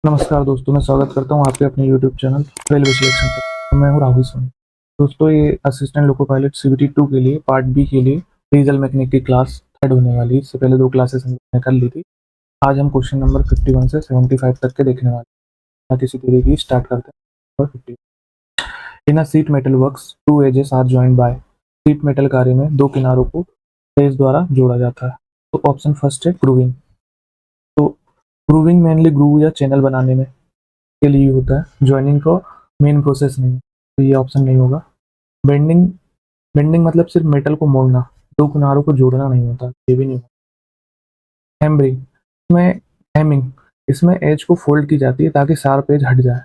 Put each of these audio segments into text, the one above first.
नमस्कार दोस्तों, मैं स्वागत करता हूँ आपके अपने यूट्यूब चैनल रेलवे सिलेक्शन पर। तो मैं हूँ राहुल सोनी। दोस्तों, ये असिस्टेंट लोको पायलट सीबीटी 2 के लिए पार्ट बी के लिए डीजल मैकेनिक की क्लास थर्ड होने वाली है। इससे पहले 2 क्लासेस हमने कर ली थी। आज हम क्वेश्चन नंबर 51 से 75 तक के देखने वाले हैं। किसी तरीके की स्टार्ट करते हैं। 50 in a sheet metal works, 2 edges are joined by. Sheet metal कार्य में 2 किनारों को पेज द्वारा जोड़ा जाता है। तो ऑप्शन फर्स्ट है ग्रूविंग। तो ग्रूविंग मेनली ग्रूव या चैनल बनाने में के लिए होता है, जॉइनिंग को मेन प्रोसेस नहीं है, तो ये ऑप्शन नहीं होगा। बेंडिंग, बेंडिंग मतलब सिर्फ मेटल को मोड़ना, 2 किनारों को जोड़ना नहीं होता, ये भी नहीं होता। हैमरिंग, इसमें हैमिंग, इसमें एज को फोल्ड की जाती है ताकि शार्प एज हट जाए।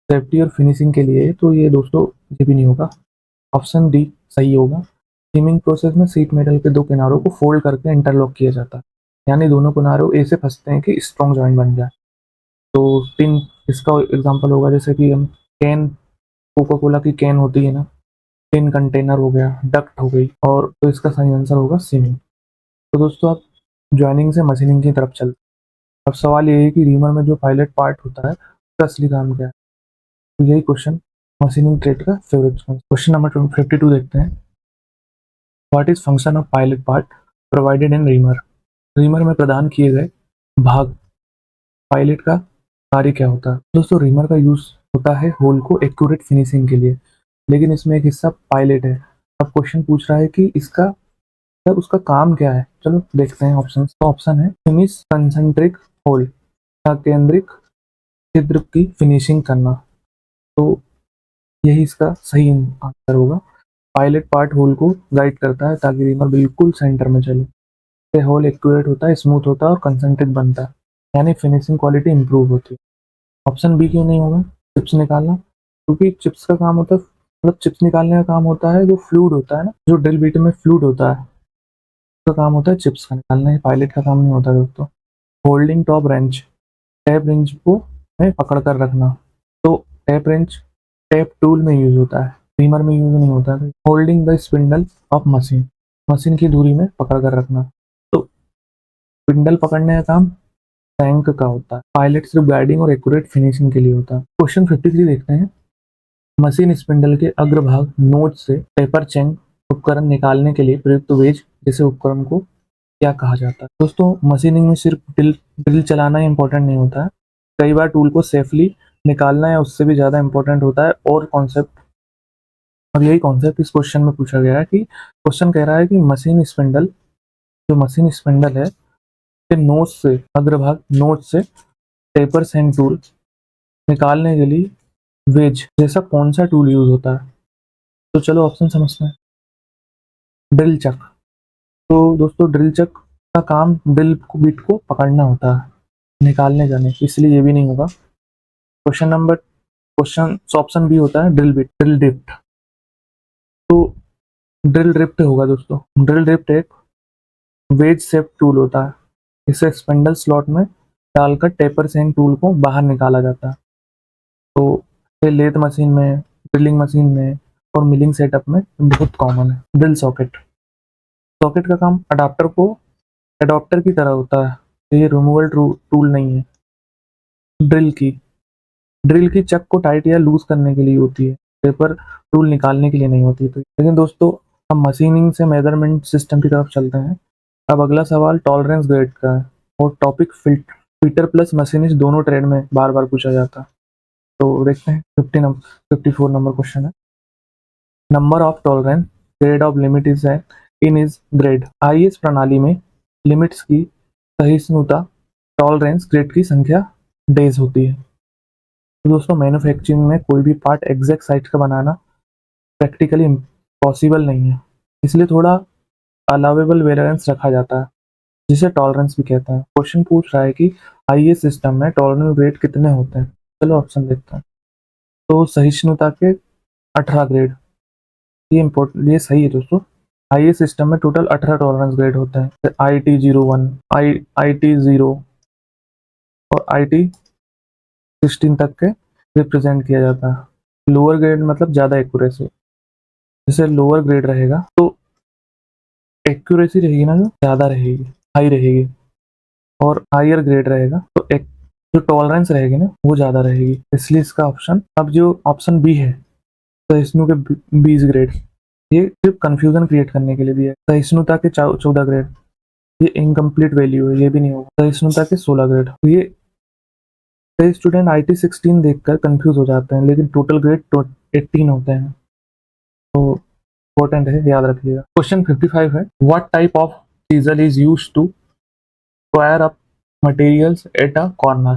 सेफ्टी और फिनिशिंग के लिए, तो ये दोस्तों ये भी नहीं होगा। ऑप्शन डी सही होगा। सीमिंग प्रोसेस में सीट मेटल के 2 किनारों को फोल्ड करके इंटरलॉक किया जाता है, यानी दोनों किनारों ऐसे फंसते हैं कि स्ट्रॉन्ग जॉइंट बन जाए। तो टिन, इसका एग्जांपल होगा जैसे कि हम कैन, कोका कोला की कैन होती है ना, टिन कंटेनर हो गया, डक्ट हो गई, और तो इसका सही आंसर होगा सीमिंग। तो दोस्तों, आप जॉइनिंग से मशीनिंग की तरफ चलते हैं। अब सवाल ये है कि रीमर में जो पायलट पार्ट होता है उसका असली काम क्या है। तो यही क्वेश्चन मशीनिंग ट्रेड का फेवरेट क्वेश्चन नंबर 52 देखते हैं। What is function of pilot part provided in reamer. Reamer में प्रदान किए गए भाग पायलट का कार्य क्या होता है। दोस्तों, रीमर का यूज होता है होल को एक्यूरेट फिनिशिंग के लिए, लेकिन इसमें एक हिस्सा पायलट है। अब क्वेश्चन पूछ रहा है कि इसका मतलब उसका काम क्या है। चलो देखते हैं ऑप्शन। तो ऑप्शन है फिनिश कंसेंट्रिक होल, केंद्रिक छिद्र की फिनिशिंग करना। तो यही इसका सही आंसर होगा। पायलट पार्ट होल को गाइड करता है ताकि रीमर बिल्कुल सेंटर में चले। ये होल एक्यूरेट होता है, स्मूथ होता है और कंसेंट्रिक बनता है, यानी फिनिशिंग क्वालिटी इंप्रूव होती है। ऑप्शन बी क्यों नहीं होगा, चिप्स निकालना। क्योंकि चिप्स का काम होता है, मतलब चिप्स निकालने का काम होता है जो फ्लूइड होता है ना, जो ड्रिल बीट में फ्लूइड होता है, उसका काम होता है चिप्स का निकालना। है पायलट का काम नहीं होता दोस्तों। Holding top wrench, tap wrench को में पकड़ कर रखना। तो टैप रेंच टैप टूल में यूज होता है, रीमर में यूज नहीं होता है। Holding the spindle of machine, machine की धुरी में पकड़ कर रखना। तो स्पिंडल पकड़ने का काम टैंक का होता है। पायलट सिर्फ गाइडिंग और एक्यूरेट फिनिशिंग के लिए होता है। क्वेश्चन 53 देखते हैं। मशीन स्पिंडल के अग्रभाग नोच से टेपर चेंग उपकरण निकालने के लिए प्रयुक्त वेज जैसे उपकरण को क्या कहा जाता है। दोस्तों, मशीनिंग में सिर्फ ड्रिल ड्रिल चलाना ही इंपॉर्टेंट नहीं होता है, कई बार टूल को सेफली निकालना या उससे भी ज़्यादा इंपॉर्टेंट होता है और कॉन्सेप्ट। और यही कॉन्सेप्ट इस क्वेश्चन में पूछा गया है कि क्वेश्चन कह रहा है कि मशीन स्पिंडल, जो मशीन स्पिंडल है के नोच से, अग्रभाग नोच से टेपर सेंग टूल निकालने के लिए वेज जैसा कौन सा टूल यूज होता है। तो चलो ऑप्शन समझते हैं। Drill chuck. तो दोस्तों, ड्रिल चक का काम ड्रिल बिट को पकड़ना होता है, निकालने का नहीं, इसलिए ये भी नहीं होगा। क्वेश्चन ऑप्शन बी होता है ड्रिल बिट, ड्रिल ड्रिफ्ट। तो ड्रिल ड्रिफ्ट होगा दोस्तों। ड्रिल ड्रिफ्ट एक वेज शेप टूल होता है, इसे स्पिंडल स्लॉट में डालकर टेपर सेंग टूल को बाहर निकाला जाता है। तो ये लेथ मशीन में, ड्रिलिंग मशीन में और मिलिंग सेटअप में बहुत कॉमन है। ड्रिल सॉकेट, सॉकेट का काम अडाप्टर को एडॉप्टर की तरह होता है, तो ये रिमूवल टूल नहीं है। ड्रिल की, ड्रिल की चक को टाइट या लूज करने के लिए होती है, पेपर टूल निकालने के लिए नहीं होती। तो लेकिन दोस्तों, हम मशीनिंग से मेजरमेंट सिस्टम की तरफ चलते हैं। अब अगला सवाल टॉलरेंस ग्रेड का है और टॉपिक फिटर प्लस मशीनिस्ट दोनों ट्रेड में बार बार पूछा जाता है। तो देखते हैं 54 नंबर क्वेश्चन है। Number of tolerance grade of limit is in is grade. IS प्रणाली में लिमिट्स की सहिष्णुता टॉलरेंस ग्रेड की संख्या डेज होती है। तो दोस्तों, मैन्युफैक्चरिंग में कोई भी पार्ट एग्जैक्ट साइज का बनाना प्रैक्टिकली पॉसिबल नहीं है, इसलिए थोड़ा अलाउेबल वेरिएंस रखा जाता है, जिसे टॉलरेंस भी कहते हैं। क्वेश्चन पूछ रहा है कि आईएस सिस्टम में टॉलरेंस ग्रेड कितने होते हैं। चलो ऑप्शन देखते हैं। तो सहिष्णुता के 18 ग्रेड, ये इम्पोर्टेंट, ये सही है दोस्तों। आईएएस सिस्टम में टोटल 18 टॉलरेंस ग्रेड होते हैं। IT01, IT0 और IT16 तक के रिप्रेजेंट किया जाता है। लोअर ग्रेड मतलब ज़्यादा एक्यूरेसी, जैसे लोअर ग्रेड रहेगा तो एक्यूरेसी रहेगी ना जो ज़्यादा रहेगी, हाई रहेगी, और हायर ग्रेड रहेगा तो जो टॉलरेंस रहेगी ना वो ज़्यादा रहेगी, इसलिए इसका ऑप्शन, अब जो ऑप्शन बी है सहिष्णु के 20 ग्रेड, ये सिर्फ कंफ्यूजन क्रिएट करने के लिए दिया है। सहिष्णुता के 14 ग्रेड, ये इनकम्प्लीट वैल्यू है, ये भी नहीं होगा। सहिष्णुता के 16 ग्रेड, ये कई स्टूडेंट IT16 देखकर कंफ्यूज हो जाते हैं, लेकिन टोटल ग्रेड 18 होते हैं, तो इंपॉर्टेंट है, याद रखिएगा। क्वेश्चन 55 है, what type of chisel is use to square up materials at a corner.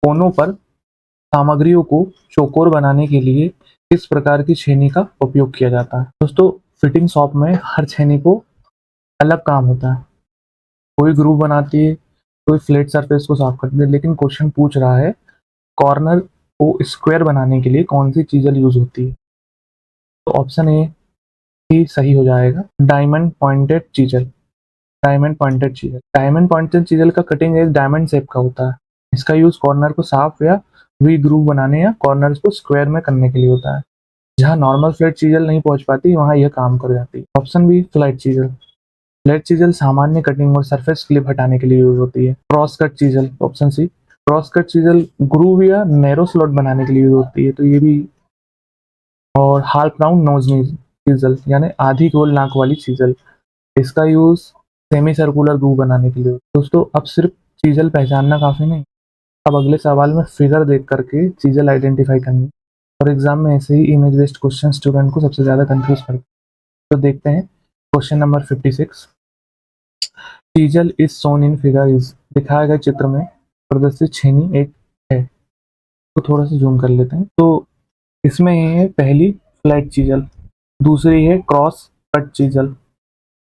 कोनों पर सामग्रियों को चौकोर बनाने के लिए किस प्रकार की छेनी का उपयोग किया जाता है। दोस्तों, फिटिंग शॉप में हर छेनी को अलग काम होता है, कोई ग्रूव बनाती है, कोई फ्लैट सरफेस को साफ करती है, लेकिन क्वेश्चन पूछ रहा है कॉर्नर को स्क्वायर बनाने के लिए कौन सी चीजल यूज होती है। तो ऑप्शन ए ही सही हो जाएगा, diamond pointed chisel. Diamond pointed chisel, diamond pointed chisel का कटिंग एज डायमंड शेप का होता है। इसका यूज कॉर्नर को साफ या वी ग्रूव बनाने या कॉर्नर्स को स्क्वायर में करने के लिए होता है। जहां नॉर्मल फ्लैट चीजल नहीं पहुंच पाती, वहां यह काम कर जाती है। Option B, flat chisel. Flat chisel सामान्य कटिंग और सरफेस क्लिप हटाने के लिए यूज होती है। Cross cut chisel, option C, cross cut chisel groove या नैरो स्लॉट बनाने के लिए यूज होती है, तो ये भी। और हाफ राउंड नोज चीजल, यानी आधी गोल नाक वाली चीजल, इसका यूज सेमी सर्कुलर ग्रूव बनाने के लिए होता है। दोस्तों, अब सिर्फ चीजल पहचानना काफी नहीं, अब अगले सवाल में फिगर देख करके चीजल आइडेंटिफाई करनी। और एग्जाम में ऐसे ही इमेज बेस्ड क्वेश्चन स्टूडेंट को सबसे ज्यादा कंफ्यूज करते हैं। तो देखते हैं question number 56। Chisel is shown in figure is, दिखाए गए चित्र में प्रदर्शित छेनी एक है। तो थोड़ा सा जूम कर लेते हैं। तो इसमें ये है पहली फ्लैट चीजल, दूसरी है क्रॉस कट चीजल,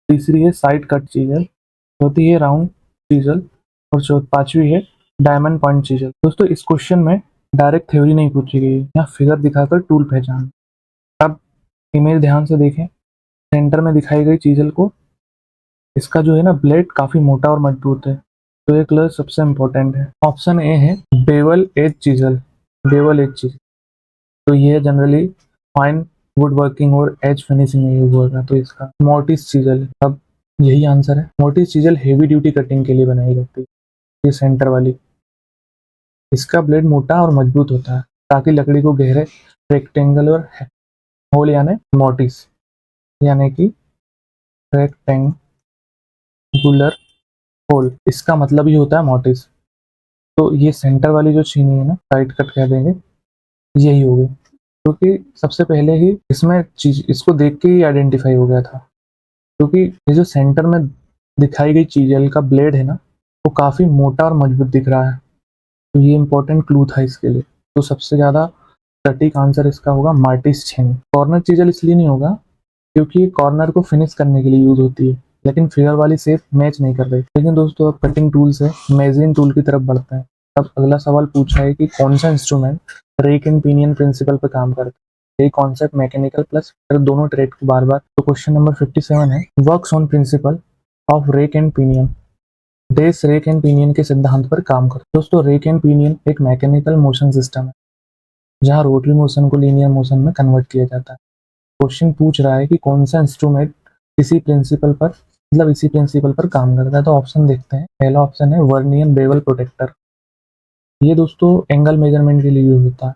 तीसरी है साइड कट चीजल, चौथी है राउंड चीजल, और पांचवी है डायमंड पॉइंट चीजल। दोस्तों, इस क्वेश्चन में डायरेक्ट थ्योरी नहीं पूछी गई है, यहाँ फिगर दिखाकर टूल पहचान। अब इमेज ध्यान से देखें, सेंटर में दिखाई गई चीजल को, इसका जो है ना ब्लेड काफी मोटा और मजबूत है, तो ये कलर सबसे इंपॉर्टेंट है। ऑप्शन ए है bevel edge chisel. Bevel edge chisel, तो ये जनरली फाइन वुड वर्किंग और एज फिनिशिंग में यूज होगा, तो इसका मोर्टिस चीजल। अब यही आंसर है, mortise chisel heavy duty cutting के लिए बनाई जाती है। ये सेंटर वाली, इसका ब्लेड मोटा और मजबूत होता है ताकि लकड़ी को गहरे रेक्टेंगल और होल, यानी मोर्टिस, यानी कि रेक्टेंगुलर होल, इसका मतलब ही होता है मोर्टिस। तो ये सेंटर वाली जो छीनी है ना, साइड कट कह देंगे, यही होगी, क्योंकि सबसे पहले ही इसमें चीज, इसको देख के ही आइडेंटिफाई हो गया था, क्योंकि ये जो सेंटर में दिखाई गई चीजल का ब्लेड है ना, वो काफी मोटा और मजबूत दिख रहा है, तो ये इंपॉर्टेंट क्लू था इसके लिए। तो सबसे ज्यादा सटीक आंसर इसका होगा मार्टिस छेनी। कॉर्नर चीजल इसलिए नहीं होगा क्योंकि कॉर्नर को फिनिश करने के लिए यूज होती है, लेकिन फिगर वाली शेप मैच नहीं कर रही। लेकिन दोस्तों, अब कटिंग टूल से मेजरिंग टूल की तरफ बढ़ते हैं। अब अगला सवाल पूछा है कि कौन सा instrument rack and pinion principle पर काम करता है। ये कॉन्सेप्ट मैकेनिकल प्लस दोनों ट्रेड को बार बार। तो क्वेश्चन नंबर 57 है, works on principle of rack and pinion. डेस रेक एंड पिनियन के सिद्धांत पर काम कर। दोस्तों, रेक एंड पिनियन एक मैकेनिकल मोशन सिस्टम है जहां रोटरी मोशन को लीनियर मोशन में कन्वर्ट किया जाता है। क्वेश्चन पूछ रहा है कि कौन सा इंस्ट्रूमेंट इसी प्रिंसिपल पर, मतलब इसी प्रिंसिपल पर काम करता है। तो ऑप्शन देखते हैं। पहला ऑप्शन है वर्नियर बेवल प्रोटेक्टर, ये दोस्तों एंगल मेजरमेंट के लिए यूज होता है।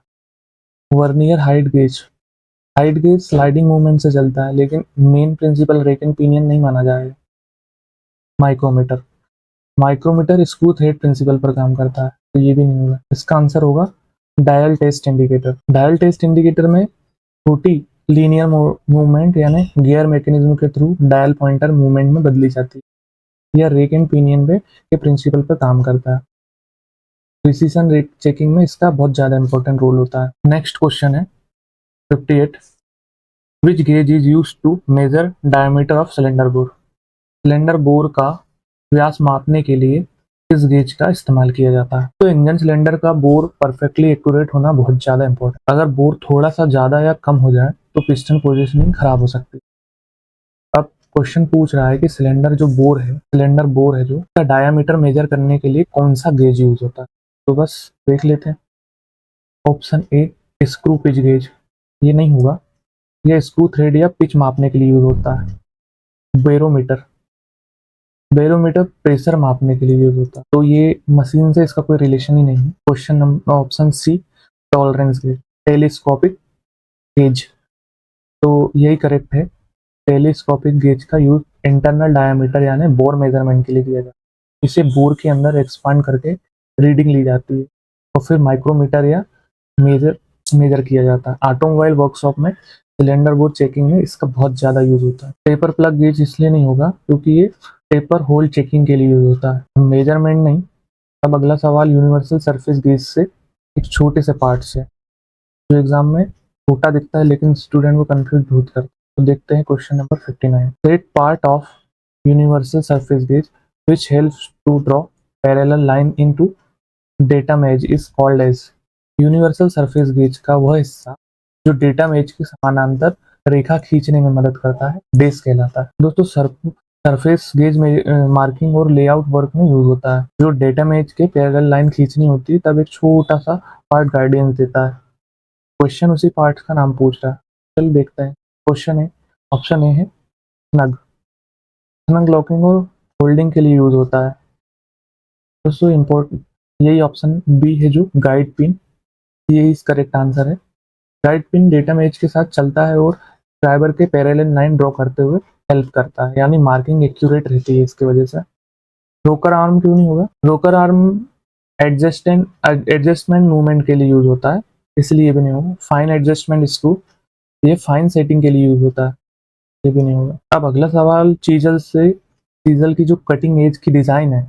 Vernier height gauge, height gauge sliding movement से चलता है, लेकिन main principle rack and pinion नहीं माना जाएगा। Micrometer, micrometer screw thread principle पर काम करता है, तो ये भी नहीं होगा। इसका आंसर होगा dial test indicator. Dial test indicator में छोटी लीनियर मूवमेंट यानी गियर मैकेनिज्म के थ्रू डायल पॉइंटर मूवमेंट में बदली जाती है। यह रेक एंड पिनियन पे के प्रिंसिपल पर काम करता है। प्रिसीजन रेट चेकिंग में इसका बहुत ज्यादा इंपॉर्टेंट रोल होता है। नेक्स्ट क्वेश्चन है 58, which gauge is used to measure diameter of cylinder bore. Cylinder bore का व्यास मापने के लिए किस गेज का इस्तेमाल किया जाता है। तो इंजन सिलेंडर का बोर परफेक्टली एक्यूरेट होना बहुत ज्यादा इंपॉर्टेंट। अगर बोर थोड़ा सा ज्यादा या कम हो जाए तो पिस्टन पोजीशनिंग खराब हो सकती है। अब क्वेश्चन पूछ रहा है कि सिलेंडर जो बोर है, सिलेंडर बोर है जो, का डायामीटर मेजर करने के लिए कौन सा गेज यूज होता है। तो बस देख लेते हैं। ऑप्शन ए, स्क्रू पिच गेज, ये नहीं होगा, यह स्क्रू थ्रेड या पिच मापने के लिए यूज होता है। बैरोमीटर, बैरोमीटर प्रेशर मापने के लिए यूज होता है, तो ये मशीन से इसका कोई रिलेशन ही नहीं है। Question number option C, tolerance gauge. Telescopic gauge, तो यही करेक्ट है। टेलीस्कोपिक गेज का यूज इंटरनल डायमीटर यानी बोर मेजरमेंट के लिए किया जाता है। इसे बोर के अंदर एक्सपांड करके रीडिंग ली जाती है और फिर माइक्रोमीटर या मेजर मेजर किया जाता है। ऑटोमोबाइल वर्कशॉप में सिलेंडर बोर्ड चेकिंग में इसका बहुत ज़्यादा यूज होता है। टेपर प्लग गेज इसलिए नहीं होगा क्योंकि ये टेपर होल चेकिंग के लिए यूज होता है, मेजरमेंट नहीं। अब अगला सवाल यूनिवर्सल सरफेस गेज से एक छोटे से पार्ट से, जो एग्जाम में छोटा दिखता है लेकिन स्टूडेंट को कंफ्यूज बहुत करता है। तो देखते हैं question number 59। Great part of universal surface gauge which helps to draw parallel line into data mesh is called as। Universal surface gauge का वह हिस्सा जो डेटा मेज के समानांतर रेखा खींचने में मदद करता है, बेस कहलाता है। दोस्तों सरफेस गेज में मार्किंग और लेआउट वर्क में यूज होता है। जो डेटा मेज के पैरेलल लाइन खींचनी होती है तब एक छोटा सा पार्ट गाइडेंस देता है। क्वेश्चन उसी पार्ट का नाम पूछ रहा है। चल देखते हैं। क्वेश्चन है, ऑप्शन ए है स्नग। स्नग लॉकिंग और होल्डिंग के लिए यूज होता है। दोस्तों इम्पोर्टेंट यही ऑप्शन बी है जो गाइड पिन, यही इस करेक्ट आंसर है। गाइड पिन डेटा मेज के साथ चलता है और ड्राइवर के पैरेलल लाइन ड्रॉ करते हुए हेल्प करता है, यानी मार्किंग एक्यूरेट रहती है इसकी वजह से। रोकर आर्म क्यों नहीं होगा? रोकर आर्म एडजस्टमेंट मूवमेंट के लिए यूज होता है, इसलिए ये भी नहीं होगा। फाइन एडजस्टमेंट स्क्रू, ये फाइन सेटिंग के लिए यूज होता है, ये भी नहीं होगा। अब अगला सवाल, चीजल की जो कटिंग एज की डिजाइन है,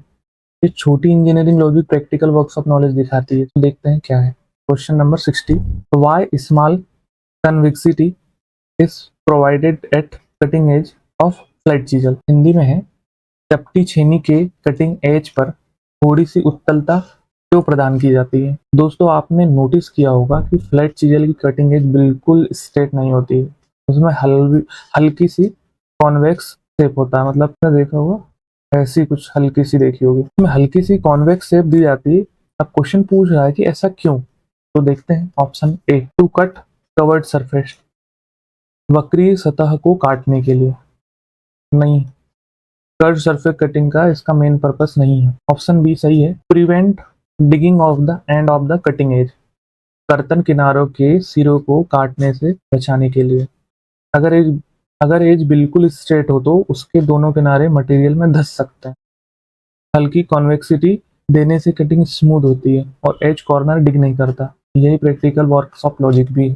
ये छोटी engineering logic practical workshop knowledge दिखाती है। तो देखते हैं क्या है। Question number 60, why small convexity is provided at cutting edge of flat chisel. Hindi में है, चपटी छेनी के कटिंग एज पर थोड़ी सी उत्तलता क्यों प्रदान की जाती है? दोस्तों आपने नोटिस किया होगा कि फ्लैट चीजल की कटिंग एज बिल्कुल स्ट्रेट नहीं होती है, उसमें हल्की सी कॉन्वेक्स शेप होता है। मतलब आपने देखा होगा ऐसी कुछ हल्की सी देखी होगी, उसमें हल्की सी कॉन्वेक्स शेप दी जाती है। अब क्वेश्चन पूछ रहा है कि ऐसा क्यों, तो देखते हैं। Option A, to cut curved surface, वक्री सतह को काटने के लिए। नहीं, कर्व सरफेस कटिंग का इसका मेन पर्पस नहीं है। ऑप्शन बी सही है, prevent digging of the end of the cutting edge, कर्तन किनारों के सिरों को काटने से बचाने के लिए। अगर एज बिल्कुल स्ट्रेट हो तो उसके दोनों किनारे मटेरियल में धंस सकते हैं। हल्की कॉन्वेक्सिटी देने से कटिंग स्मूथ होती है और एज कॉर्नर डिग नहीं करता। यही प्रैक्टिकल वर्कशॉप लॉजिक भी है।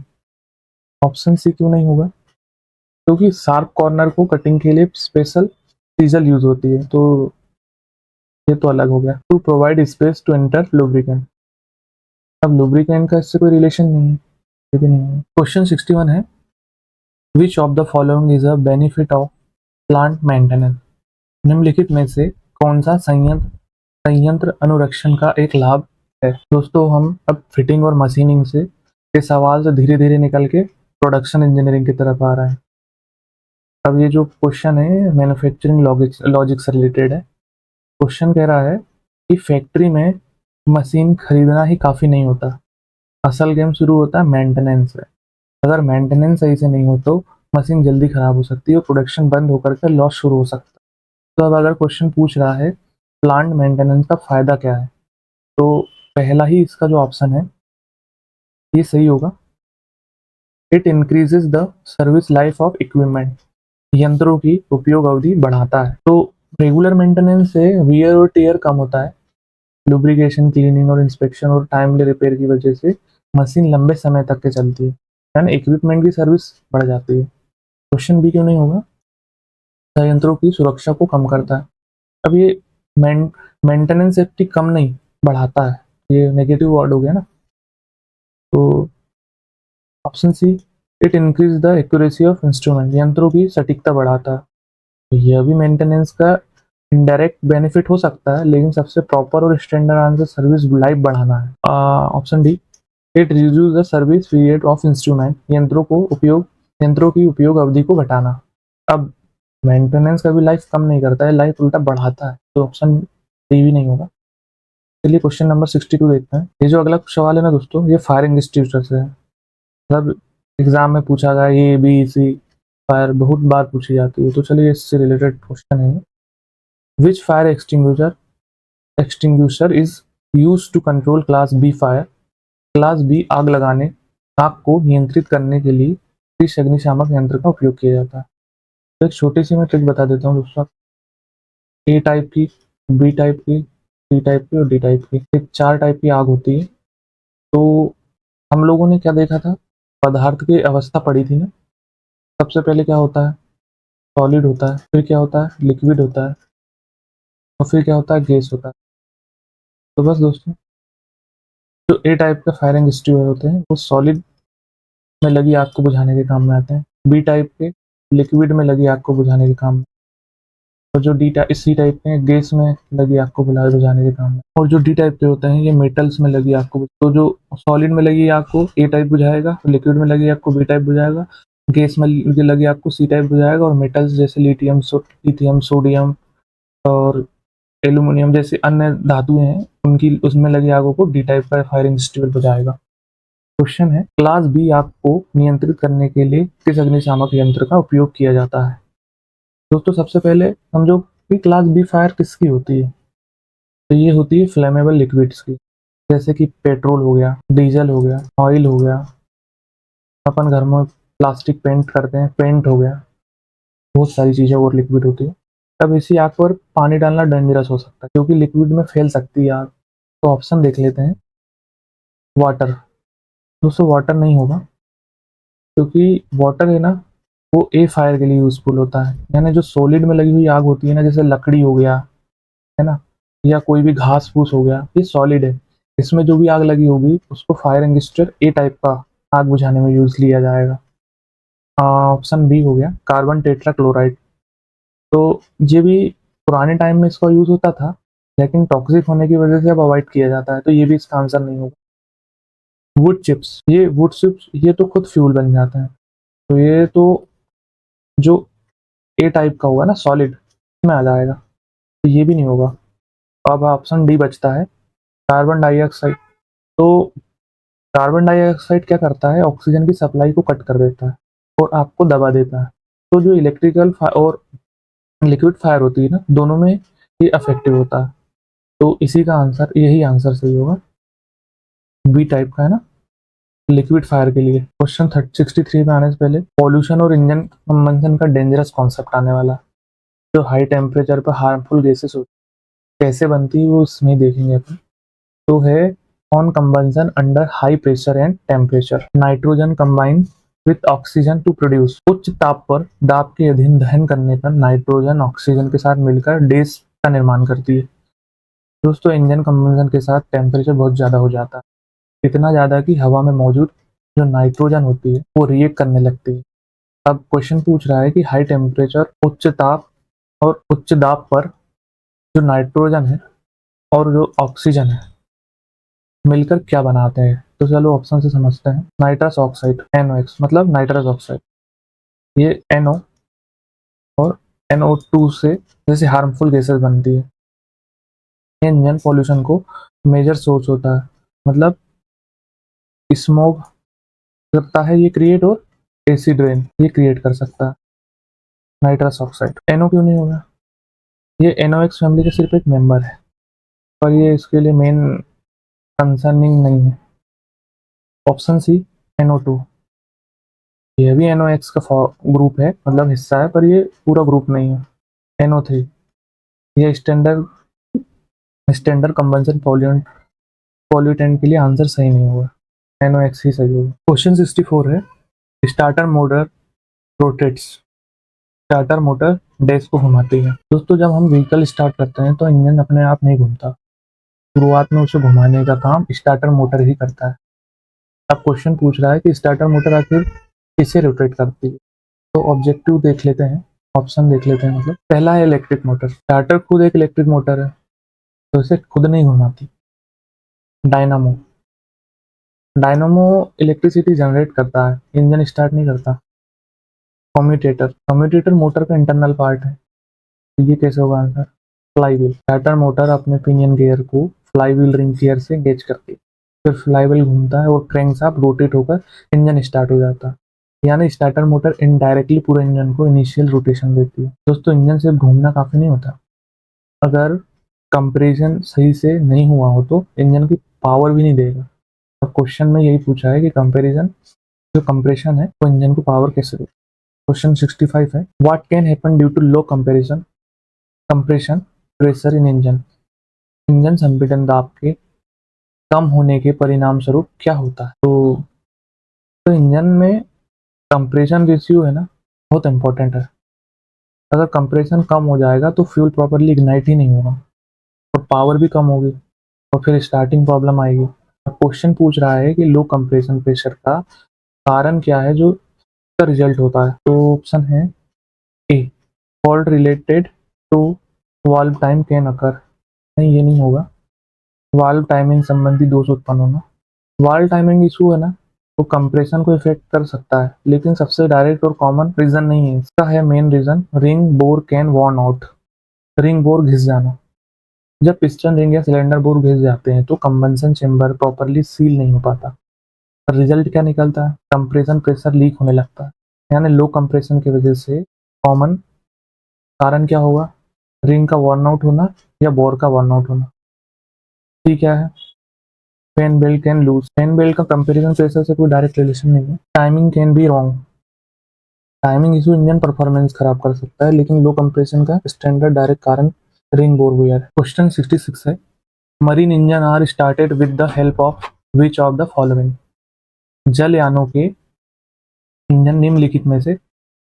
ऑप्शन सी क्यों नहीं होगा? क्योंकि शार्प कॉर्नर को कटिंग के लिए स्पेशल सीजल यूज होती है, तो ये तो अलग हो गया। To provide space to enter lubricant, अब लुब्रिकेंट का इससे कोई रिलेशन नहीं है, ये भी नहीं है। क्वेश्चन 61 है, which of the following is a benefit of plant maintenance. निम्नलिखित में से कौन सा संयंत्र अनुरक्षण का एक लाभ है? दोस्तों हम अब फिटिंग और मशीनिंग से के सवाल से धीरे धीरे निकल के प्रोडक्शन इंजीनियरिंग की तरफ आ रहा है। अब ये जो क्वेश्चन है मैन्युफैक्चरिंग लॉजिक से रिलेटेड है। क्वेश्चन कह रहा है कि फैक्ट्री में मशीन खरीदना ही काफ़ी नहीं होता, असल गेम शुरू होता है मेंटेनेंस से। अगर मेंटेनेंस सही से नहीं हो तो मशीन जल्दी खराब हो सकती है और प्रोडक्शन बंद होकर के लॉस शुरू हो सकता है। तो अब अगर क्वेश्चन पूछ रहा है प्लांट मेंटेनेंस का फ़ायदा क्या है, तो पहला ही इसका जो ऑप्शन है ये सही होगा। It increases the service life of equipment, यंत्रों की उपयोग अवधि बढ़ाता है। तो रेगुलर मेंटेनेंस से वियर और टीयर कम होता है। लुब्रिकेशन, क्लीनिंग और इंस्पेक्शन और टाइमली रिपेयर की वजह से मशीन लंबे समय तक के चलती है, यानी इक्विपमेंट की सर्विस बढ़ जाती है। क्वेश्चन बी क्यों नहीं होगा? संयंत्रों की सुरक्षा को कम करता है। अब ये मेंटेनेंस सेफ्टी कम नहीं बढ़ाता है, ये नेगेटिव वर्ड हो गया ना। तो option C, it increase the accuracy of instrument, यंत्रों की सटीकता बढ़ाता है। तो यह भी मेंटेनेंस का इनडायरेक्ट बेनिफिट हो सकता है, लेकिन सबसे प्रॉपर और स्टैंडर्ड आंसर सर्विस लाइफ बढ़ाना है। Option D, it reduce the service period of instrument, यंत्रों की उपयोग अवधि को घटाना। अब मेंटेनेंस कभी लाइफ कम नहीं करता है, लाइफ उल्टा बढ़ाता है, तो ऑप्शन डी भी नहीं होगा। चलिए क्वेश्चन नंबर 62 देखते हैं। ये जो अगला सवाल है ना दोस्तों, ये फायर एक्सटिंग्विशर से है। मतलब एग्जाम में पूछा गया ए बी सी, फायर बहुत बार पूछी जाती है, तो चलिए इससे रिलेटेड क्वेश्चन है। Which fire extinguisher is use to control class B fire. Class B आग को नियंत्रित करने के लिए किस अग्निशामक यंत्र का उपयोग किया जाता है। तो एक छोटी सी मैं ट्रिक बता देता हूँ दोस्तों। ए टाइप की, बी टाइप की, सी टाइप की और डी टाइप की, एक 4 टाइप की आग होती है। तो हम लोगों ने क्या देखा था, पदार्थ की अवस्था पढ़ी थी ना। सबसे पहले क्या होता है, सॉलिड होता है, फिर क्या होता है, लिक्विड होता है, और फिर क्या होता है, गैस होता है। तो बस दोस्तों, जो ए टाइप का फायरिंग एक्सटिंग्विशर होते हैं वो सॉलिड में लगी आग को बुझाने के काम में आते हैं। बी टाइप के लिक्विड में लगी आग को बुझाने के काम में, और जो सी टाइप के हैं गैस में लगी आग को बुझाने के काम में, और जो डी टाइप के होते हैं ये मेटल्स में लगी आग को। तो जो सॉलिड में लगी आग को ए टाइप बुझाएगा, लिक्विड में लगी आग को बी टाइप बुझाएगा, गैस में लगी आग को सी टाइप बुझाएगा, और मेटल्स जैसे लिथियम, सोडियम और एल्यूमिनियम जैसे अन्य धातुएं हैं उनकी उसमें लगी आगों को डी टाइप का फायरिंग एक्सटिंग्विशर बुझाएगा। क्वेश्चन है, क्लास बी आग को नियंत्रित करने के लिए किस अग्निशामक यंत्र का उपयोग किया जाता है। दोस्तों सबसे पहले समझो कि क्लास बी फायर किसकी होती है। तो ये होती है फ्लेमेबल लिक्विड्स की, जैसे कि पेट्रोल हो गया, डीजल हो गया, ऑयल हो गया, अपन घर में प्लास्टिक पेंट करते हैं, पेंट हो गया, बहुत सारी चीज़ें और लिक्विड होती है। अब इसी आग पर पानी डालना डेंजरस हो सकता है क्योंकि लिक्विड में फैल सकती है आग। तो ऑप्शन देख लेते हैं। वाटर, दोस्तों वाटर नहीं होगा क्योंकि वाटर है ना वो ए फायर के लिए यूजफुल होता है। यानी जो सॉलिड में लगी हुई आग होती है ना, जैसे लकड़ी हो गया है ना, या कोई भी घास फूस हो गया, ये सॉलिड है। इसमें जो भी आग लगी होगी उसको फायर एक्सटिंग्विशर ए टाइप का आग बुझाने में यूज लिया जाएगा। ऑप्शन बी हो गया कार्बन टेट्राक्लोराइड। तो ये भी पुराने टाइम में इसका यूज होता था, लेकिन टॉक्सिक होने की वजह से अब अवॉइड किया जाता है, तो ये भी इसका आंसर नहीं होगा। वुड चिप्स ये तो खुद फ्यूल बन जाते हैं, तो ये तो जो ए टाइप का होगा ना सॉलिड में आ जाएगा, तो ये भी नहीं होगा। अब ऑप्शन डी बचता है कार्बन डाइऑक्साइड। तो कार्बन डाइऑक्साइड क्या करता है, ऑक्सीजन की सप्लाई को कट कर देता है और आपको दबा देता है। तो जो इलेक्ट्रिकल और लिक्विड फायर होती है ना, दोनों में ये अफेक्टिव होता है। तो इसी का आंसर, यही आंसर सही होगा, बी टाइप का है ना, लिक्विड फायर के लिए। क्वेश्चन 63 में आने से पहले पॉल्यूशन और इंजन कंबंशन का डेंजरस कॉन्सेप्ट आने वाला है। जो हाई टेम्परेचर पर हार्मफुल गैसेस कैसे बनती है वो इसमें देखेंगे अपन। तो है on combustion under high pressure and temperature, nitrogen combine with oxygen to produce. उच्च ताप पर दाब के अधीन दहन करने पर नाइट्रोजन ऑक्सीजन के साथ मिलकर गैस का निर्माण करती है। दोस्तों इंजन कंबंशन के साथ टेम्परेचर बहुत ज़्यादा हो जाता है, इतना ज़्यादा कि हवा में मौजूद जो नाइट्रोजन होती है वो रिएक्ट करने लगती है। अब क्वेश्चन पूछ रहा है कि हाई टेम्परेचर, उच्च ताप और उच्च दाब पर जो नाइट्रोजन है और जो ऑक्सीजन है मिलकर क्या बनाते हैं। तो चलो ऑप्शन से समझते हैं। नाइट्रस ऑक्साइड NOx, मतलब नाइट्रस ऑक्साइड, ये NO और NO2 से जैसे हार्मफुल गैसेस बनती है। इंजन पॉल्यूशन को मेजर सोर्स होता है, मतलब स्मोक करता है ये क्रिएट, और एसिड रेन ये क्रिएट कर सकता है नाइट्रस ऑक्साइड। NO क्यों नहीं होगा, ये NOx फैमिली का सिर्फ एक मेंबर है, पर ये इसके लिए मेन कंसर्निंग नहीं है। ऑप्शन सी NO2, ये भी NOx का ग्रुप है, मतलब हिस्सा है, पर ये पूरा ग्रुप नहीं है। NO3, ये स्टैंडर्ड कंबंशन पॉल्यूटेंट के लिए आंसर सही नहीं होगा, NOx ही सही होगा। क्वेश्चन 64 है, starter motor rotates. Starter motor dash को घुमाती है। दोस्तों जब हम व्हीकल स्टार्ट करते हैं तो इंजन अपने आप नहीं घूमता, शुरुआत में उसे घुमाने का काम स्टार्टर मोटर ही करता है। अब क्वेश्चन पूछ रहा है कि स्टार्टर मोटर आखिर किसे रोटेट करती है। तो ऑब्जेक्टिव देख लेते हैं, ऑप्शन देख लेते हैं। मतलब पहला है इलेक्ट्रिक मोटर, स्टार्टर खुद एक इलेक्ट्रिक मोटर है तो इसे खुद नहीं घुमाती। डायनामो, डायनामो इलेक्ट्रिसिटी जनरेट करता है, इंजन स्टार्ट नहीं करता। कम्यूटेटर, कम्यूटेटर मोटर का इंटरनल पार्ट है, तो ये कैसे होगा answer. Fly wheel, starter motor अपने पिनियन गियर को फ्लाई व्हील रिंग गियर से एंगेज करती है, फिर फ्लाई व्हील घूमता है और क्रैंकशाफ्ट रोटेट होकर इंजन स्टार्ट हो जाता है। यानी स्टार्टर मोटर इनडायरेक्टली पूरे इंजन को इनिशियल रोटेशन देती है। दोस्तों इंजन सिर्फ घूमना काफी नहीं होता, अगर कंप्रेशन सही से नहीं हुआ हो तो इंजन की पावर भी नहीं देगा। अब क्वेश्चन में यही पूछा है कि कंपैरिजन जो कंप्रेशन है वो इंजन को पावर कैसे दे। क्वेश्चन 65 है, what can happen due to low compression pressure in engine. Engine संपीड़न दाब के कम होने के परिणाम स्वरूप क्या होता है। तो इंजन में कंप्रेशन रेशियो है ना, बहुत इंपॉर्टेंट है। अगर कंप्रेशन कम हो जाएगा तो फ्यूल प्रॉपरली इग्नाइट ही नहीं होगा और पावर भी कम होगी और फिर स्टार्टिंग प्रॉब्लम आएगी। क्वेश्चन पूछ रहा है कि लो कंप्रेशन प्रेशर का कारण क्या है जो का रिजल्ट होता है। तो ऑप्शन है A, fault related to valve time can occur. नहीं, ये नहीं होगा। वाल्व टाइमिंग संबंधी दोष उत्पन्न होना। वाल्व टाइमिंग इशू है ना, वो कंप्रेशन को इफेक्ट कर सकता है लेकिन सबसे डायरेक्ट और कॉमन रीजन नहीं है। इसका है main reason ring bore can worn out. Ring bore घिस जाना। जब पिस्टन रिंग या सिलेंडर बोर घिस जाते हैं तो कंबंसन चेंबर प्रॉपरली सील नहीं हो पाता। रिजल्ट क्या निकलता है, कंप्रेशन प्रेशर लीक होने लगता है। यानी लो कंप्रेशन की वजह से कॉमन कारण क्या होगा, रिंग का वॉर्न आउट होना या बोर का वॉर्न आउट होना। ठीक है, fan belt can loose. Fan belt का कंपैरिजन प्रेशर से कोई डायरेक्ट रिलेशन नहीं है। Timing can be wrong. Timing issue engine performance खराब कर सकता है लेकिन लो कंप्रेशन का स्टैंडर्ड डायरेक्ट कारण रिंग बोर वेयर। क्वेश्चन 66 है, marine engine are started with the help of which of the following. जलयानों के इंजन निम्नलिखित में से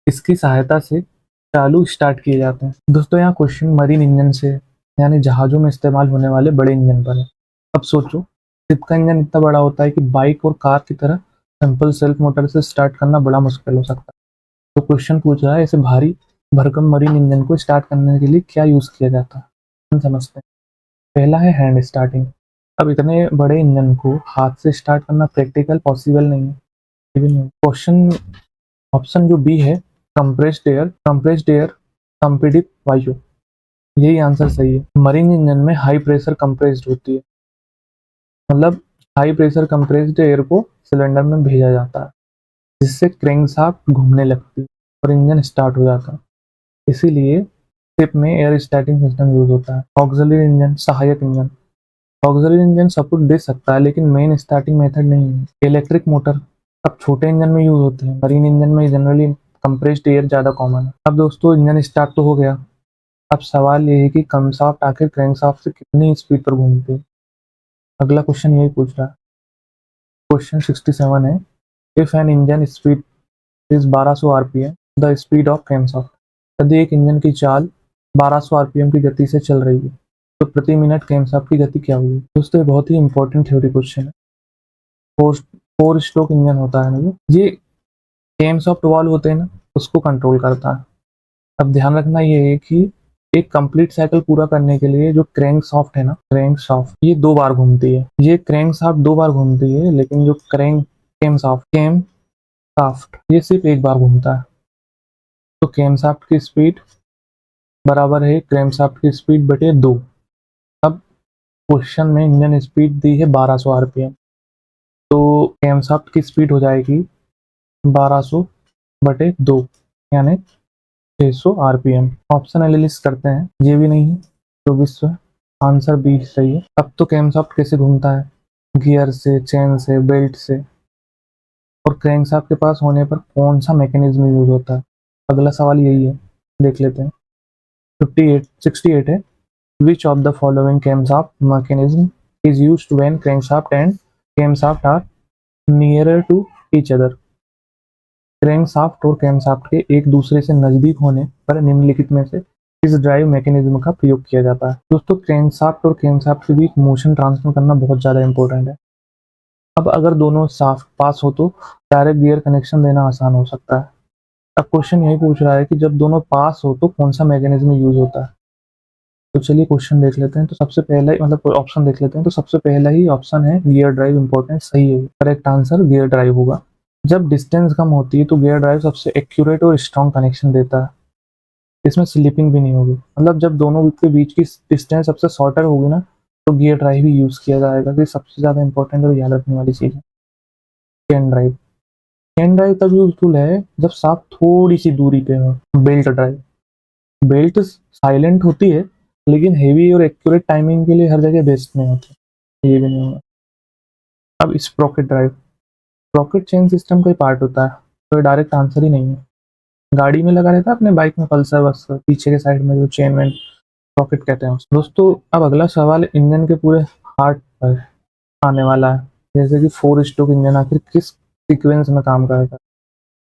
इसकी सहायता से चालू स्टार्ट किए जाते हैं। दोस्तों यहाँ क्वेश्चन मरीन इंजन से यानी जहाजों में इस्तेमाल होने वाले बड़े इंजन पर है। अब सोचो, शिप का इंजन इतना बड़ा होता है कि बाइक और कार की तरह सिंपल सेल्फ मोटर से स्टार्ट करना बड़ा मुश्किल हो सकता है। तो क्वेश्चन पूछ रहा है ऐसे भारी भरकम मरीन इंजन को स्टार्ट करने के लिए क्या यूज किया जाता है। हम समझते हैं। पहला है हैंड स्टार्टिंग। अब इतने बड़े इंजन को हाथ से स्टार्ट करना प्रैक्टिकल पॉसिबल नहीं है। क्वेश्चन ऑप्शन जो बी है, कंप्रेस्ड एयर संपीड़ित वायु, यही आंसर सही है। मरीन इंजन में हाई प्रेशर कंप्रेस्ड होती है, मतलब हाई प्रेशर कंप्रेस्ड एयर को सिलेंडर में भेजा जाता है जिससे क्रैंकशाफ्ट घूमने लगती है और इंजन स्टार्ट हो जाता है। इसीलिए शिप में एयर स्टार्टिंग सिस्टम यूज होता है। ऑक्सिलरी इंजन, सहायक इंजन। ऑक्सिलरी इंजन सपोर्ट दे सकता है लेकिन मेन स्टार्टिंग मेथड नहीं है। इलेक्ट्रिक मोटर अब छोटे इंजन में यूज होते हैं, मरीन इंजन में जनरली कंप्रेस्ड एयर ज़्यादा कॉमन है। अब दोस्तों इंजन स्टार्ट तो हो गया, अब सवाल ये है कि क्रैंकशाफ्ट आखिर क्रैंकशाफ्ट से कितनी स्पीड पर घूमती है। अगला क्वेश्चन यही पूछ रहा है। क्वेश्चन 67 है, if an engine speed is 1200 RPM the speed of crankshaft. यदि एक इंजन की चाल 1200 आरपीएम की गति से चल रही है तो प्रति मिनट क्रैंकशाफ्ट की गति क्या होगी। दोस्तों ये बहुत ही इंपॉर्टेंट थ्योरी क्वेश्चन है। फोर फोर स्ट्रोक इंजन होता है ना, ये क्रैंकशाफ्ट वाल्व होते हैं ना, उसको कंट्रोल करता है। अब ध्यान रखना ये है कि एक कंप्लीट साइकिल पूरा करने के लिए जो क्रैंक शाफ्ट है ना, क्रैंक शाफ्ट ये 2 बार घूमती है। ये क्रैंक शाफ्ट 2 बार घूमती है लेकिन जो कैम शाफ्ट ये सिर्फ 1 बार घूमता है। तो कैम शाफ्ट की स्पीड बराबर है क्रैंक शाफ्ट की स्पीड बटे 2। अब क्वेश्चन में इंजन स्पीड दी है 1200 आरपीएम, तो कैम शाफ्ट की स्पीड हो जाएगी 1200 बटे 2 यानी 600 आरपीएम। ऑप्शन एनालिसिस करते हैं, ये भी नहीं है तो विश्व आंसर बी सही है। अब तो कैमशाफ्ट कैसे घूमता है, गियर से, चेन से, बेल्ट से, और क्रैंकशाफ्ट के पास होने पर कौन सा मैकेनिज्म यूज होता है। अगला सवाल यही है, देख लेते हैं। 68 है, which of the following camshaft mechanism is used when crankshaft and camshaft are nearer to each other. Crankshaft और कैमशाफ्ट के एक दूसरे से नजदीक होने पर निम्नलिखित में से इस ड्राइव मैकेनिज्म का प्रयोग किया जाता है। दोस्तों क्रैंकशाफ्ट और कैमशाफ्ट के बीच मोशन ट्रांसफर करना बहुत ज़्यादा इंपॉर्टेंट है। अब अगर दोनों शाफ्ट पास हो तो डायरेक्ट गियर कनेक्शन देना आसान हो सकता है। अब क्वेश्चन यही पूछ रहा है कि जब दोनों पास हो तो कौन सा मैकेनिज्म यूज होता है। तो चलिए क्वेश्चन देख लेते हैं। तो सबसे पहला ही मतलब ऑप्शन देख लेते हैं। तो सबसे पहला ही ऑप्शन है गियर ड्राइव, इंपॉर्टेंट सही है, करेक्ट आंसर गियर ड्राइव होगा। जब डिस्टेंस कम होती है तो गियर ड्राइव सबसे एक्यूरेट और स्ट्रॉन्ग कनेक्शन देता है, इसमें स्लिपिंग भी नहीं होगी। मतलब जब दोनों के बीच की डिस्टेंस सबसे शॉर्टर होगी ना तो गियर ड्राइव ही यूज किया जाएगा। ये सबसे ज्यादा इंपॉर्टेंट और याद रखने वाली चीज है। चेन ड्राइव, चेन ड्राइव तब यूजफुल है जब शाफ्ट थोड़ी सी दूरी पे हो। बेल्ट ड्राइव, बेल्ट साइलेंट होती है लेकिन हेवी और एक्यूरेट टाइमिंग के लिए हर जगह बेस्ट नहीं होते, ये भी नहीं होगा। अब Sprocket drive, Sprocket chain system का ही पार्ट होता है, तो डायरेक्ट आंसर ही नहीं है। गाड़ी में लगा रहता है अपने बाइक में, पल्सर बस पीछे के साइड में जो चेन वेन, स्प्रॉकेट कहते हैं उसको। दोस्तों अब अगला सवाल इंजन के पूरे हार्ट पर आने वाला है, जैसे कि 4 स्ट्रोक इंजन आखिर किस सीक्वेंस में काम करता है,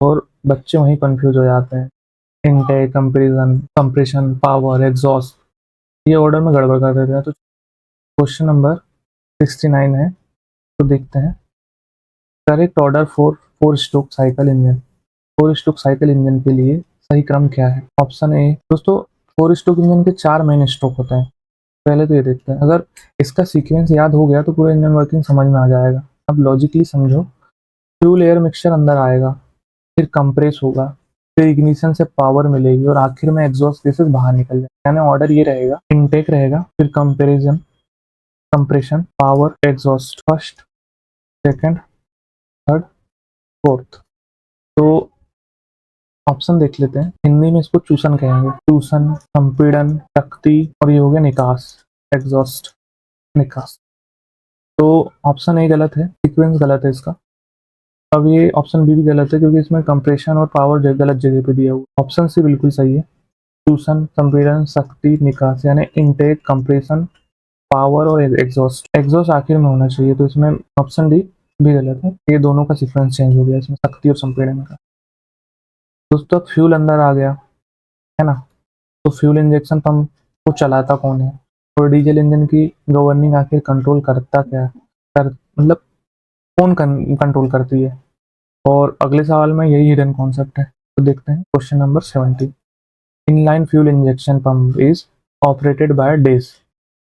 और बच्चे वहीं कंफ्यूज हो जाते हैं। Intake, comparison, compression, power, exhaust, ये ऑर्डर में गड़बड़ कर देते हैं। तो क्वेश्चन नंबर 69 है, तो देखते हैं। Correct order for 4 stroke cycle engine, 4 stroke cycle engine के लिए सही क्रम क्या है? ऑप्शन ए, दोस्तों 4 स्ट्रोक इंजन के 4 मेन स्ट्रोक होते हैं। पहले तो ये देखते हैं, अगर इसका सीक्वेंस याद हो गया तो पूरा इंजन वर्किंग समझ में आ जाएगा। अब लॉजिकली समझो, फ्यूल एयर मिक्सचर अंदर आएगा, फिर कंप्रेस होगा, फिर इग्निशन से पावर मिलेगी और आखिर में एग्जॉस्ट गैसेस बाहर निकल जाए। यानी ऑर्डर ये रहेगा, इनटेक रहेगा, फिर comparison, compression, power, exhaust, first, second, third, fourth. तो ऑप्शन देख लेते हैं। हिंदी में इसको चूसन कहेंगे, चूसन, संपीड़न, शक्ति, और ये हो गया निकास, एग्जॉस्ट, निकास। तो ऑप्शन ए गलत है, सीक्वेंस गलत है इसका। अब ये ऑप्शन बी भी गलत है, क्योंकि इसमें कंप्रेशन और पावर गलत जगह पे दिया हुआ। ऑप्शन सी बिल्कुल सही है, ट्यूशन, संपीड़न, शक्ति, निकास, यानी इनटेक, कंप्रेशन, पावर और एग्जॉस्ट। एग्जॉस्ट आखिर में होना चाहिए, तो इसमें ऑप्शन डी भी गलत है। ये दोनों का सीक्वेंस चेंज हो गया इसमें, शक्ति और संपीड़न का। दोस्तों फ्यूल अंदर आ गया है ना, तो फ्यूल इंजेक्शन पंप को चलाता कौन है, और डीजल इंजन की गवर्निंग आखिर कंट्रोल करता क्या है, मतलब कौन कंट्रोल करती है? और अगले सवाल में यही हिडन कॉन्सेप्ट है। तो देखते हैं question number 70। Inline fuel injection pump is operated by days.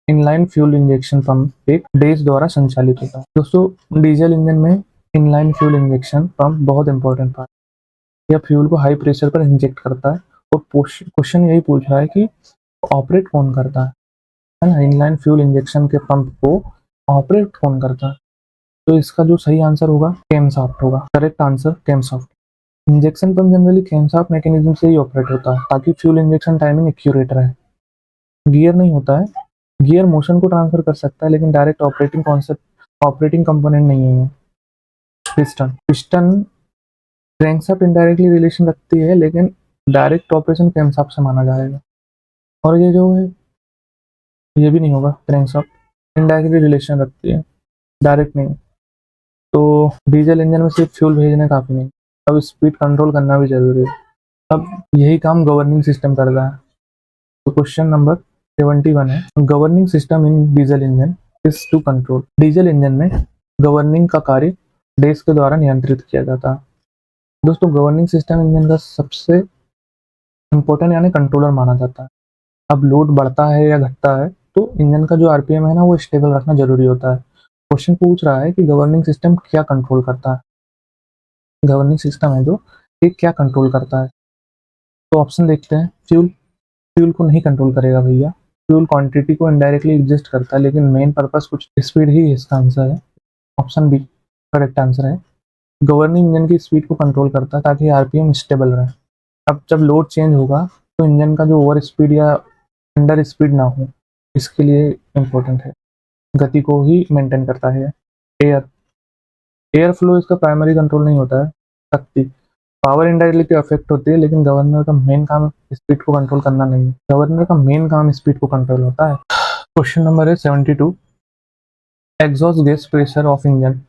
Inline fuel injection pump एक डेज द्वारा संचालित होता है। दोस्तों डीजल इंजन में इनलाइन फ्यूल इंजेक्शन पंप बहुत इंपॉर्टेंट पार्ट, यह फ्यूल को हाई प्रेशर पर इंजेक्ट करता है। और क्वेश्चन यही पूछ रहा है कि ऑपरेट कौन करता है ना, इनलाइन फ्यूल इंजेक्शन के पंप को ऑपरेट कौन करता है? तो इसका जो सही आंसर होगा कैमशाफ्ट होगा। Correct answer camshaft. Injection pump generally camshaft mechanism से ही ऑपरेट होता है, ताकि फ्यूल इंजेक्शन टाइमिंग एक्यूरेट रहे। गियर नहीं होता है, गियर मोशन को ट्रांसफर कर सकता है, लेकिन डायरेक्ट ऑपरेटिंग कंपोनेंट नहीं है। Piston, piston crankshaft indirectly relation रखती है, लेकिन डायरेक्ट ऑपरेशन क्रैंकशाफ्ट से माना जाएगा। और ये जो है, ये भी नहीं होगा, क्रैंकशाफ्ट इनडायरेक्टली रिलेशन रखती है, डायरेक्ट नहीं। तो डीजल इंजन में सिर्फ फ्यूल भेजना काफी नहीं, अब स्पीड कंट्रोल करना भी जरूरी है। अब यही काम गवर्निंग सिस्टम कर रहा है। तो क्वेश्चन नंबर 71 है, governing system in diesel engine is to control. Diesel engine में गवर्निंग का कार्य डेस के द्वारा नियंत्रित किया जाता है। दोस्तों गवर्निंग सिस्टम इंजन का सबसे इंपॉर्टेंट यानी कंट्रोलर माना जाता है। अब लोड बढ़ता है या घटता है, तो इंजन का जो आरपीएम है ना, वो स्टेबल रखना जरूरी होता है। क्वेश्चन पूछ रहा है कि गवर्निंग सिस्टम क्या कंट्रोल करता है, गवर्निंग सिस्टम है जो ये क्या कंट्रोल करता है। तो ऑप्शन देखते हैं। फ्यूल, फ्यूल को नहीं कंट्रोल करेगा भैया, फ्यूल क्वांटिटी को इनडायरेक्टली एडजस्ट करता है, लेकिन मेन पर्पस कुछ स्पीड ही इसका आंसर है। ऑप्शन बी करेक्ट आंसर है। गवर्निंग इंजन की स्पीड को कंट्रोल करता है, ताकि आरपीएम स्टेबल रहे। अब जब लोड चेंज होगा, तो इंजन का जो ओवर स्पीड या अंडर स्पीड ना हो, इसके लिए इम्पोर्टेंट है। गति को ही मेंटेन करता है। एयर, एयर फ्लो इसका प्राइमरी कंट्रोल नहीं होता है। शक्ति, पावर इनडायरेक्टली अफेक्ट होती है, लेकिन गवर्नर का मेन काम स्पीड को कंट्रोल करना नहीं है, गवर्नर का मेन काम स्पीड को कंट्रोल होता है। क्वेश्चन नंबर है 72। Exhaust gas pressure of engine,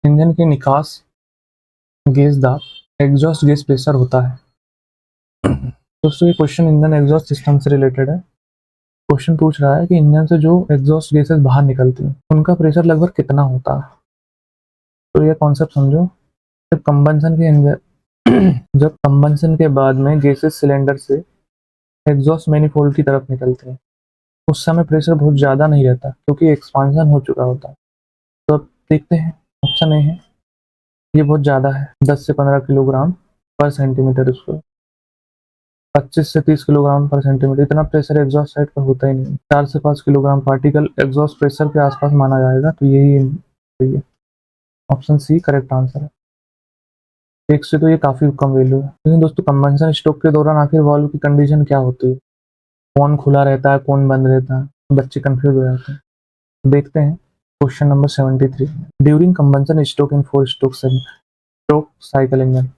engine के निकास गैस दाब एग्जॉस्ट गैस प्रेशर होता है। दोस्तों ये क्वेश्चन इंजन एग्जॉस्ट सिस्टम से रिलेटेड है। क्वेश्चन पूछ रहा है कि इंजन से जो एग्जॉस्ट गैसेस बाहर निकलती हैं, उनका प्रेशर लगभग कितना होता है। तो ये कॉन्सेप्ट समझो। जब कंबंशन के जब कंबंशन के बाद में गैसेस सिलेंडर से एग्जॉस्ट मैनिफोल्ड की तरफ निकलते हैं, उस समय प्रेशर बहुत ज़्यादा नहीं रहता, क्योंकि एक्सपांशन हो चुका होता है। तो अब देखते हैं। ऑप्शन ए है, ये बहुत ज़्यादा है, 10 से 15 किलोग्राम पर सेंटीमीटर स्क्वायर, 25 से 30 किलोग्राम पर सेंटीमीटर। इतना प्रेशर एग्जॉस्ट साइड पर होता ही नहीं। 4 से 5 किलोग्राम पार्टिकल एग्जॉस्ट प्रेशर के आसपास माना जाएगा, तो यही सही है। ऑप्शन सी करेक्ट आंसर है। एक से तो ये काफी कम वैल्यू है। लेकिन दोस्तों कंबंशन स्ट्रोक के दौरान आखिर वाल्व की कंडीशन क्या होती है? कौन खुला रहता है, कौन बंद रहता है, बच्चे कंफ्यूज हो जाते हैं। देखते हैं question number 73। During combustion stroke in 4 stroke stroke cycle engine,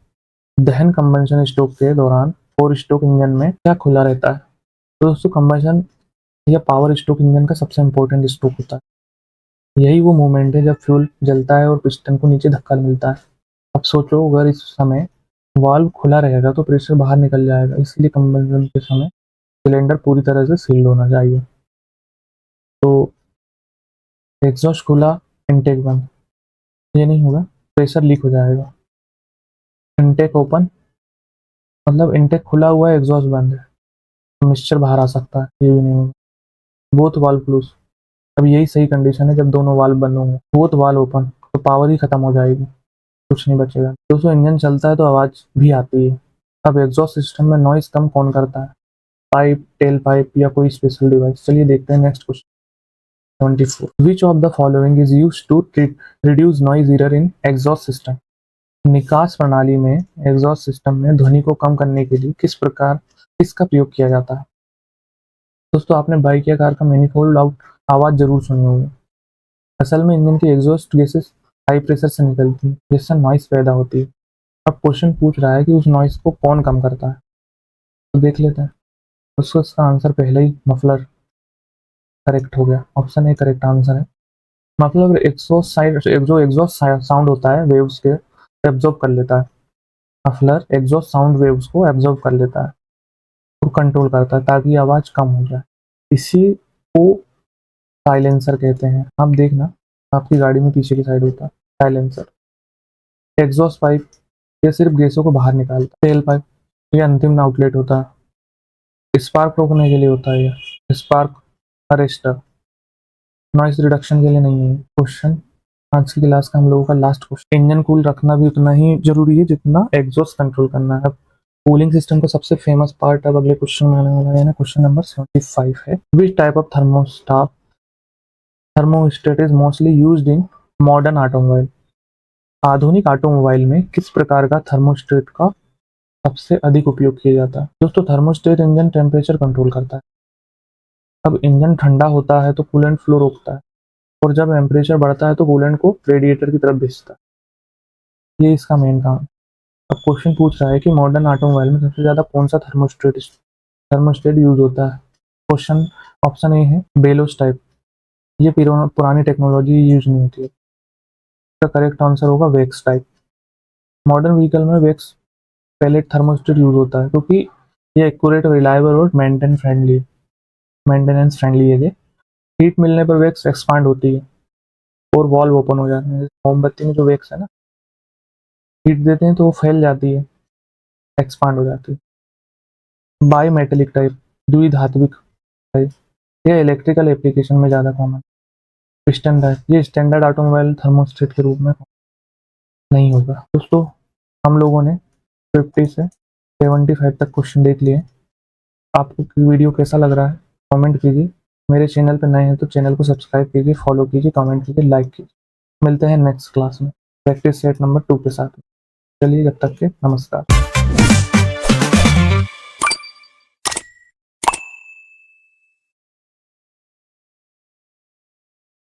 दहन कंबंशन स्ट्रोक के दौरान 4 स्ट्रोक इंजन में क्या खुला रहता है? तो दोस्तों कंबंशन या पावर स्ट्रोक इंजन का सबसे इंपॉर्टेंट स्ट्रोक होता है। यही वो मोमेंट है जब फ्यूल जलता है और पिस्टन को नीचे धक्का मिलता है। अब सोचो अगर इस समय वाल्व खुला रहेगा तो प्रेशर बाहर निकल जाएगा, इसलिए कंबंशन के समय सिलेंडर पूरी तरह से सील्ड होना चाहिए। तो एग्जॉस्ट खुला, इनटेक बंद, ये नहीं होगा, प्रेशर लीक हो जाएगा। इनटेक ओपन मतलब इनटेक खुला हुआ है, एग्जॉस्ट बंद है, मिक्सचर बाहर आ सकता है, ये भी नहीं होगा। बोथ वाल्व क्लोज, अब यही सही कंडीशन है जब दोनों वाल्व बंद होंगे। बोथ वाल्व ओपन तो पावर ही खत्म हो जाएगी, कुछ नहीं बचेगा। दोस्तों इंजन चलता है तो आवाज भी आती है। अब एग्जॉस्ट सिस्टम में नॉइज कम कौन करता है? पाइप, टेल पाइप या कोई स्पेशल डिवाइस? चलिए देखते हैं next question 74। Which of the following is used to reduce noise error in exhaust system? निकास प्रणाली में एग्जॉस्ट सिस्टम में ध्वनि को कम करने के लिए किसका प्रयोग किया जाता है? दोस्तों आपने बाइक या कार का मैनिफोल्ड आउट आवाज जरूर सुनी होगी। असल में इंजन की एग्जॉस्ट गैसेस हाई प्रेशर से निकलती है जिससे नॉइस पैदा होती है। अब क्वेश्चन पूछ रहा है कि उस नॉइस को कौन कम करता है, तो देख लेते हैं। उसको इसका आंसर पहले ही मफलर करेक्ट हो गया, ऑप्शन ए करेक्ट आंसर है। मतलब एग्जॉस्ट साइड जो एग्जॉस्ट साउंड होता है वेव्स के एब्जॉर्ब कर लेता है। मफलर एग्जॉस्ट साउंड वेव्स को एब्जॉर्ब कर लेता है और कंट्रोल करता है ताकि आवाज कम हो जाए। इसी को साइलेंसर कहते हैं। आप देखना आपकी गाड़ी में पीछे की साइड होता है साइलेंसर। एग्जॉस्ट पाइप ये सिर्फ गैसों को बाहर निकालता है। टेल पाइप ये अंतिम आउटलेट होता है, स्पार्क रोकने के लिए होता है। ये स्पार्क अरेस्टर नॉइस रिडक्शन के लिए नहीं है। क्वेश्चन आज की क्लास का हम लोगों का लास्ट क्वेश्चन। इंजन कूल रखना भी उतना ही जरूरी है जितना एग्जॉस्ट कंट्रोल करना है। अब कूलिंग सिस्टम का सबसे फेमस पार्ट अब अगले क्वेश्चन में आने वाला है ना, क्वेश्चन नंबर 75 है। Which type of thermostat is mostly used in modern automobile? आधुनिक ऑटोमोबाइल में किस प्रकार का थर्मोस्टेट का सबसे अधिक उपयोग किया जाता है? दोस्तों थर्मोस्टेट इंजन टेम्परेचर कंट्रोल करता है। अब इंजन ठंडा होता है तो कूलेंट फ्लो रोकता है और जब टेम्परेचर बढ़ता है तो कूलेंट को रेडिएटर की तरफ भेजता है। ये इसका मेन काम है। अब क्वेश्चन पूछ रहा है कि मॉडर्न ऑटोमोबाइल में सबसे ज्यादा कौन सा थर्मोस्टेट यूज होता है? क्वेश्चन ऑप्शन ए है बेलोस टाइप, ये पुरानी टेक्नोलॉजी यूज नहीं होती है। इसका करेक्ट आंसर होगा वेक्स टाइप। मॉडर्न व्हीकल में वेक्स पैलेट थर्मोस्टेट यूज होता है क्योंकि ये एक्यूरेट, रिलायबल और मेंटेनेंस फ्रेंडली है। ये हीट मिलने पर वेक्स एक्सपांड होती है और वॉल्व ओपन हो जाते हैं। मोमबत्ती में जो वेक्स है ना, हीट देते हैं तो वो फैल जाती है, एक्सपांड हो जाती है। बाई मेटेलिक टाइप द्विधात्विक टाइप, ये इलेक्ट्रिकल एप्लीकेशन में ज़्यादा कॉमन। पिस्टन टाइप ये स्टैंडर्ड ऑटोमोबाइल थर्मोस्टेट के रूप में नहीं होगा। दोस्तों हम लोगों ने 50 से 75 तक क्वेश्चन देख लिए। आपको वीडियो कैसा लग रहा है कमेंट कीजिए। मेरे चैनल पर नए हैं तो चैनल को सब्सक्राइब कीजिए, फॉलो कीजिए, कमेंट कीजिए, लाइक कीजिए। मिलते हैं नेक्स्ट क्लास में प्रैक्टिस सेट नंबर 2 के साथ। चलिए जब तक के नमस्कार।